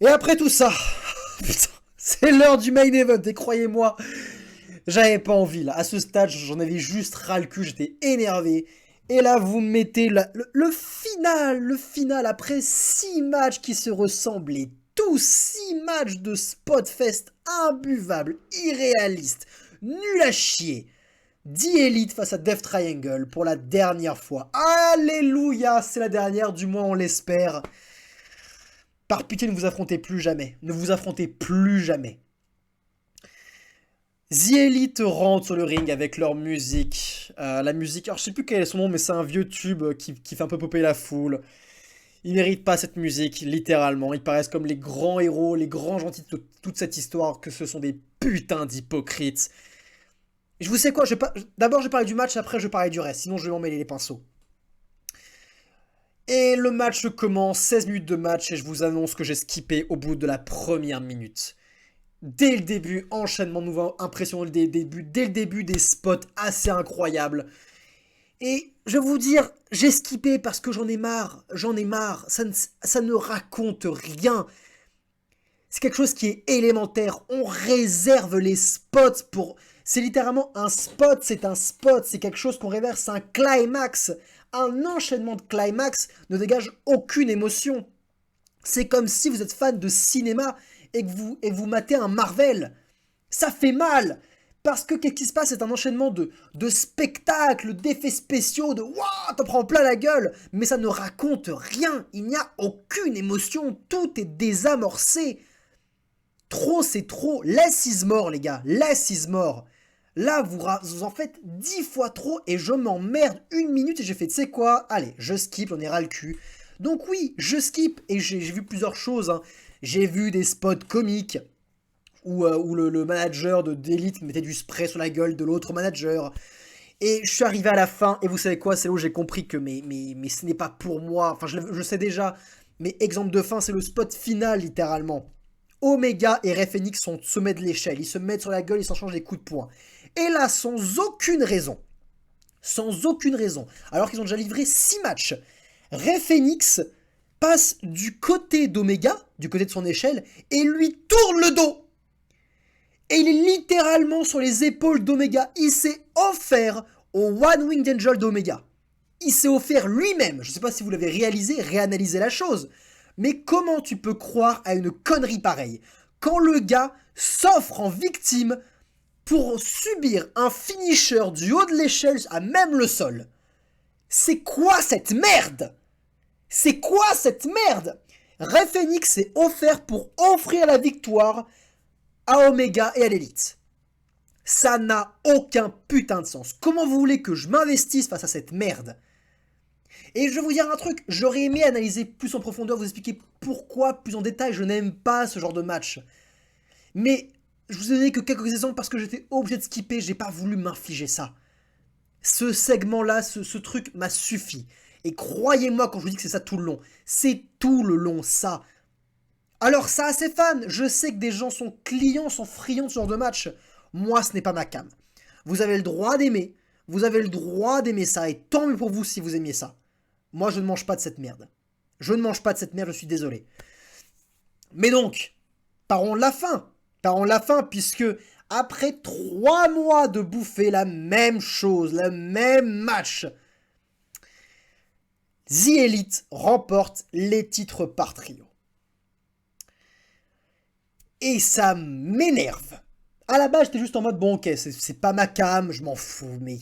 Et après tout ça, putain, c'est l'heure du main event et croyez-moi, j'avais pas envie là. À ce stade, j'en avais juste ras le cul, j'étais énervé. Et là, vous me mettez le final après 6 matchs qui se ressemblent et tous 6 matchs de Spotfest imbuvables, irréalistes, nuls à chier. The Elite face à Death Triangle pour la dernière fois. Alléluia, c'est la dernière, du moins on l'espère. Par pitié, ne vous affrontez plus jamais. Ne vous affrontez plus jamais. The Elite rentre sur le ring avec leur musique. La musique, alors je sais plus quel est son nom, mais c'est un vieux tube qui fait un peu popper la foule. Ils méritent pas cette musique, littéralement. Ils paraissent comme les grands héros, les grands gentils de toute cette histoire, que ce sont des putains d'hypocrites. Je vous sais quoi, d'abord je vais parler du match, après je vais parler du reste, sinon je vais m'emmêler les pinceaux. Et le match commence, 16 minutes de match, et je vous annonce que j'ai skippé au bout de la première minute. Dès le début, enchaînement nouveau, impressionnant dès le début des spots assez incroyables. Et je vais vous dire, j'ai skippé parce que j'en ai marre, ça ne raconte rien. C'est quelque chose qui est élémentaire, on réserve les spots pour... C'est littéralement un spot, c'est quelque chose qu'on réserve, c'est un climax. Un enchaînement de climax ne dégage aucune émotion. C'est comme si vous êtes fan de cinéma et que vous matez un Marvel. Ça fait mal. Parce que qu'est-ce qui se passe? C'est un enchaînement de spectacles, d'effets spéciaux, de waouh, t'en prends plein la gueule. Mais ça ne raconte rien. Il n'y a aucune émotion. Tout est désamorcé. Trop, c'est trop. Less is more, les gars. Less is more. Là, vous en faites 10 fois trop et je m'emmerde 1 minute et j'ai fait, tu sais quoi? Allez, je skip, on est ras le cul. Donc oui, je skip et j'ai vu plusieurs choses. Hein. J'ai vu des spots comiques où le manager d'Elite mettait du spray sur la gueule de l'autre manager. Et je suis arrivé à la fin et vous savez quoi? C'est là où j'ai compris que mais ce n'est pas pour moi. Enfin, je sais déjà. Mais exemple de fin, c'est le spot final littéralement. Omega et Rey Fenix sont au sommet de l'échelle. Ils se mettent sur la gueule, ils s'enchangent des coups de poing. Et là, sans aucune raison, alors qu'ils ont déjà livré 6 matchs, Rey Fenix passe du côté d'Omega, du côté de son échelle, et lui tourne le dos. Et il est littéralement sur les épaules d'Omega. Il s'est offert au One Winged Angel d'Omega. Il s'est offert lui-même. Je ne sais pas si vous l'avez réalisé, réanalysé la chose. Mais comment tu peux croire à une connerie pareille quand le gars s'offre en victime pour subir un finisher du haut de l'échelle à même le sol? C'est quoi cette merde? C'est quoi cette merde? Rey Fenix s'est offert pour offrir la victoire à Omega et à l'élite. Ça n'a aucun putain de sens. Comment vous voulez que je m'investisse face à cette merde? Et je vais vous dire un truc, j'aurais aimé analyser plus en profondeur, vous expliquer pourquoi plus en détail je n'aime pas ce genre de match. Mais je vous ai donné que quelques exemples parce que j'étais obligé de skipper, j'ai pas voulu m'infliger ça. Ce segment-là, ce truc m'a suffi. Et croyez-moi quand je vous dis que c'est ça tout le long. C'est tout le long ça. Alors ça a ses fans, je sais que des gens sont clients, sont friands de ce genre de match. Moi ce n'est pas ma came. Vous avez le droit d'aimer, vous avez le droit d'aimer ça, et tant mieux pour vous si vous aimiez ça. Moi je ne mange pas de cette merde. Je ne mange pas de cette merde, je suis désolé. Mais donc, parons de la fin. Parons de la fin, puisque après 3 mois de bouffer la même chose, le même match, The Elite remporte les titres par trio. Et ça m'énerve. À la base, j'étais juste en mode, bon ok, c'est pas ma cam, je m'en fous, mais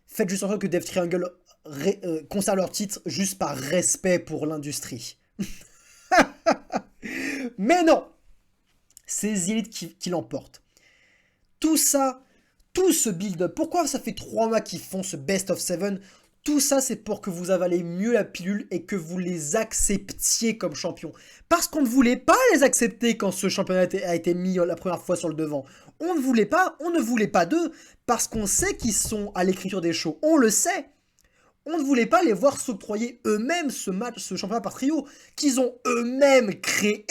faites juste en sorte que Death Triangle conserve leur titre juste par respect pour l'industrie. Mais non, c'est The Elite qui l'emporte. Tout ça, tout ce build-up, pourquoi ça fait 3 mois qu'ils font ce Best of 7? Tout ça, c'est pour que vous avalez mieux la pilule et que vous les acceptiez comme champions. Parce qu'on ne voulait pas les accepter quand ce championnat a été mis la première fois sur le devant. On ne voulait pas d'eux, parce qu'on sait qu'ils sont à l'écriture des shows. On le sait. On ne voulait pas les voir s'octroyer eux-mêmes ce championnat par trio, qu'ils ont eux-mêmes créé,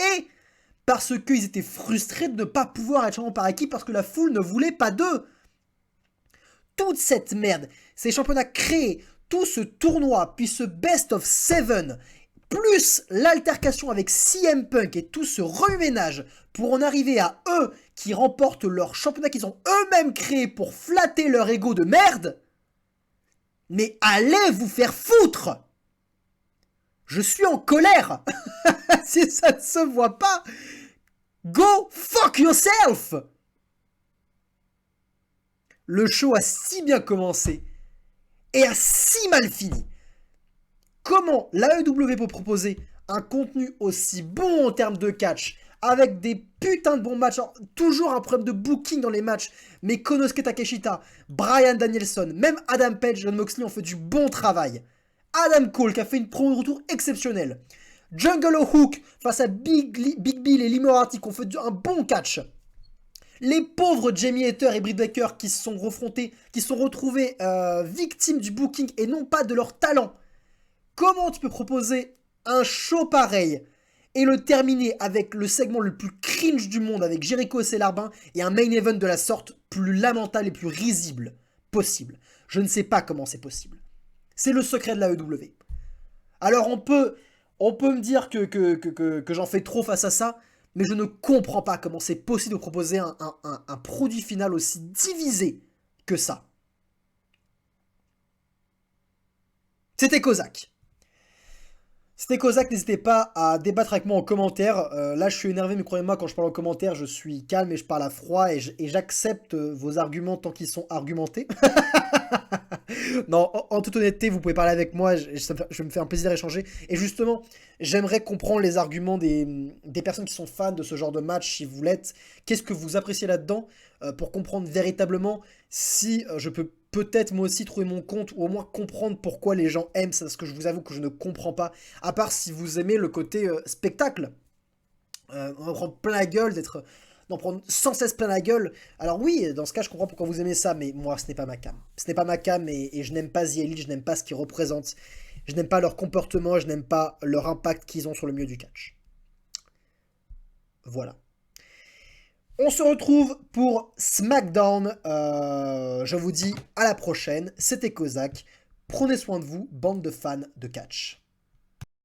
parce qu'ils étaient frustrés de ne pas pouvoir être champion par équipe, parce que la foule ne voulait pas d'eux. Toute cette merde, ces championnats créés, tout ce tournoi, puis ce Best of 7, plus l'altercation avec CM Punk et tout ce remue-ménage pour en arriver à eux qui remportent leur championnat qu'ils ont eux-mêmes créé pour flatter leur ego de merde, mais allez vous faire foutre! Je suis en colère. Si ça ne se voit pas, go fuck yourself. Le show a si bien commencé et a si mal fini. Comment l'AEW peut proposer un contenu aussi bon en termes de catch, avec des putains de bons matchs, toujours un problème de booking dans les matchs, mais Konosuke Takeshita, Bryan Danielson, même Adam Page, John Moxley ont fait du bon travail. Adam Cole qui a fait une promo de retour exceptionnelle. Jungle Hook face à Big Bill et Lee Moriarty qui ont fait un bon catch. Les pauvres Jamie Hayter et Britt Baker qui se sont refrontés, qui se sont retrouvés victimes du booking et non pas de leur talent. Comment tu peux proposer un show pareil et le terminer avec le segment le plus cringe du monde avec Jericho et ses larbins et un main event de la sorte plus lamentable et plus risible possible? Je ne sais pas comment c'est possible. C'est le secret de la AEW. Alors on peut me dire que j'en fais trop face à ça, mais je ne comprends pas comment c'est possible de proposer un produit final aussi divisé que ça. C'était Kozak. C'était Kozak, n'hésitez pas à débattre avec moi en commentaire. Là, je suis énervé, mais croyez-moi, quand je parle en commentaire, je suis calme et je parle à froid et j'accepte vos arguments tant qu'ils sont argumentés. Non, en toute honnêteté, vous pouvez parler avec moi, je me fais un plaisir d'échanger. Et justement, j'aimerais comprendre les arguments des personnes qui sont fans de ce genre de match, si vous l'êtes. Qu'est-ce que vous appréciez là-dedans pour comprendre véritablement si je peux peut-être moi aussi trouver mon compte ou au moins comprendre pourquoi les gens aiment ça, parce que je vous avoue que je ne comprends pas, à part si vous aimez le côté spectacle. On va prendre plein la gueule, d'en prendre sans cesse plein la gueule. Alors oui, dans ce cas, je comprends pourquoi vous aimez ça, mais moi, ce n'est pas ma cam. Ce n'est pas ma cam et je n'aime pas The Elite, je n'aime pas ce qu'ils représentent, je n'aime pas leur comportement, je n'aime pas leur impact qu'ils ont sur le milieu du catch. Voilà. On se retrouve pour SmackDown. Je vous dis à la prochaine. C'était Kozak. Prenez soin de vous, bande de fans de catch.